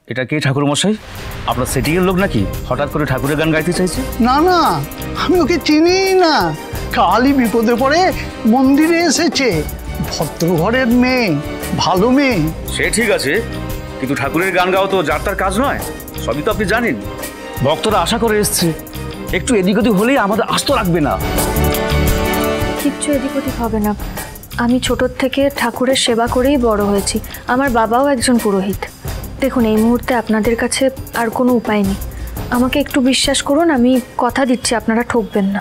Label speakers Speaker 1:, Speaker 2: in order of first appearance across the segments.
Speaker 1: এটা কে ঠাকুর মশাই? আপনার সেটিং এর লোক নাকি হঠাৎ করে ঠাকুরের গান গাইতে চাইছে?
Speaker 2: না না, আমি ওকে চিনি না। কালই বিপদে পড়ে মন্দিরে এসেছে। ভদ্র ঘরের মেয়ে, ভালো মেয়ে।
Speaker 1: সে ঠিক আছে, কিন্তু ঠাকুরের গান গাওয়া তো যার তার কাজ নয়, সবই তো আপনি জানেন। ভক্তরা আশা করে এসছে, একটু এদিক ওদিক হলেই আমাদের আস্ত রাখবে না।
Speaker 3: কিচ্ছু এদিক ওদিক হবে না। আমি ছোটোর থেকে ঠাকুরের সেবা করেই বড় হয়েছি। আমার বাবাও একজন পুরোহিত। দেখুন, এই মুহূর্তে আপনাদের কাছে আর কোনো উপায় নেই। আমাকে একটু বিশ্বাস করুন, আমি কথা দিচ্ছি আপনারা ঠকবেন না।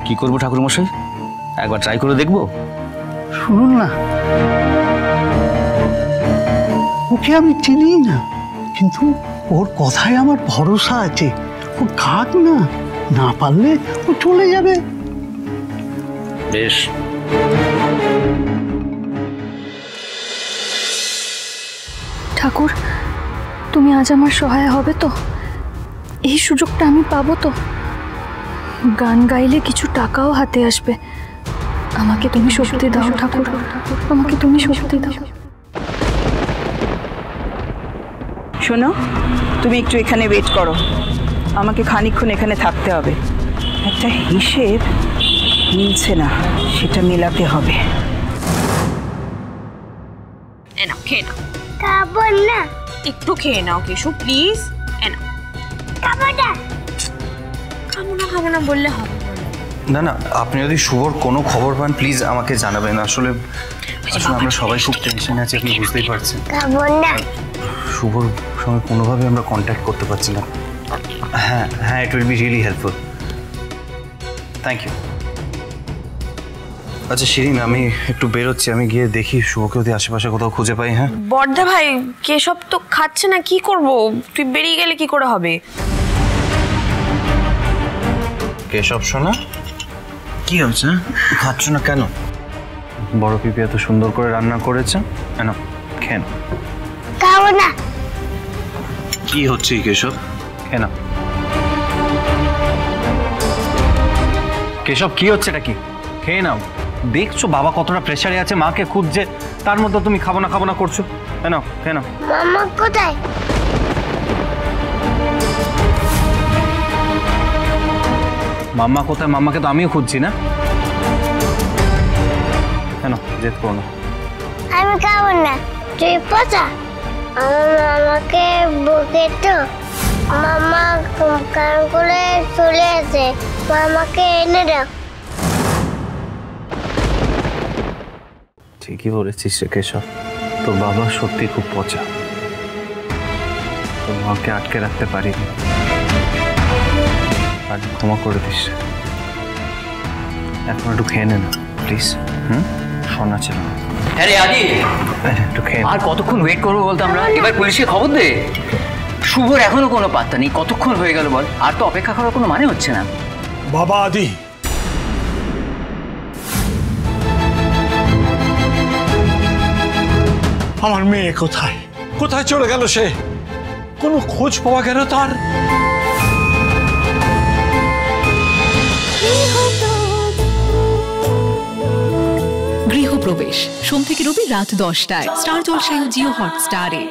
Speaker 1: কি করবো ঠাকুর মশাই, একবার ট্রাই করে দেখবো?
Speaker 2: শুনুন না, ওকে আমি চিনি না, কিন্তু ওর কথায় আমার ভরসা আছে। ও খাক না, না পারলে ও চলে যাবে।
Speaker 1: বেশ।
Speaker 3: ঠাকুর, তুমি আজ আমার সহায় হবে তো? এই সুযোগটা আমি পাবো তো? গান গাইলে কিছু টাকাও হাতে আসবে। আমাকে তুমি শক্তি দাও ঠাকুর, আমাকে তুমি শক্তি দাও।
Speaker 4: শোনো, তুমি একটু এখানে ওয়েট করো, আমাকে খানিকক্ষণ এখানে থাকতে হবে। একটা হিসেব মিলছে না, সেটা মেলাতে হবে।
Speaker 5: নাও খেয়ে নাও।
Speaker 6: খাবো না।
Speaker 5: একটু খেয়ে নাও কেশু, প্লিজ।
Speaker 6: খাবো না।
Speaker 5: খাবো না বললে হবে?
Speaker 7: না না, আপনি যদি শুভর কোনো খবর পান প্লিজ আমাকে জানাবেন। আসলে আমরা সবাই খুব টেনশনে আছি, আপনি বুঝতেই পারছেন।
Speaker 6: খাবো না।
Speaker 7: শুভর সঙ্গে কোনোভাবে আমরা কন্ট্যাক্ট করতে পারছি না। হ্যাঁ হ্যাঁ, it will be really helpful. Thank you. আচ্ছা শিরিন, আমি একটু বেরোচ্ছি, আমি গিয়ে দেখি শুভকে যদি আশেপাশে কোথাও খুঁজে পাই। হ্যাঁ
Speaker 5: বড়দা ভাই, কেশব তো খাচ্ছে না, কি করব? তুই বেরিয়ে গেলে কি করে হবে?
Speaker 7: কেশব শোনা, কি হচ্ছে? খাচ্ছ না কেন? বড় পিপি এত সুন্দর করে রান্না করেছে, কেন খেন?
Speaker 6: খাবো না।
Speaker 7: কি হচ্ছে কেশব? কেন
Speaker 8: কেশব, কি হচ্ছে এটা? কি খেয়ে নাও। দেখছো বাবা কতটা প্রেসারে আছে, মাকে খুঁজছে, তার মধ্যে তুমি খাবো না করছো। কেন কেন?
Speaker 6: মামা কোথায়?
Speaker 8: মাম্মা কোথায়? মাম্মাকে তো আমিও খুঁজছি না। কেন জেদ করো না?
Speaker 6: আমি খাবো না। তুই পচা। আমার মামাকে বকে তো। মামা কান করে চলে আসে, মামাকে এনে দাও।
Speaker 7: ঠিকই বলেছিস রে কেশব, তোর বাবা সত্যি খুব পচা। তোর মাকে আটকে রাখতে পারিনি, আর ক্ষমা করে দিস। এখন একটু খেয়ে নে না প্লিজ। শোনা ছিল।
Speaker 9: আরে আদি,
Speaker 7: একটু খেয়ে
Speaker 9: আর কতক্ষণ ওয়েট করবো বলতো আমরা? এবার পুলিশকে খবর দে। শুভর এখনো কোনো পাত্তা নেই, কতক্ষণ হয়ে গেল বল? আর তো অপেক্ষা করার কোনো মানে হচ্ছে না।
Speaker 10: বাবা আদি, আমার মেয়ে কোথায়? কোথায় চলে গেল সে? কোনো খোঁজ পাওয়া গেল তার?
Speaker 11: গৃহপ্রবেশ সোম থেকে রবি রাত 10টায় স্টার জলসায় ও জিও হটস্টারে।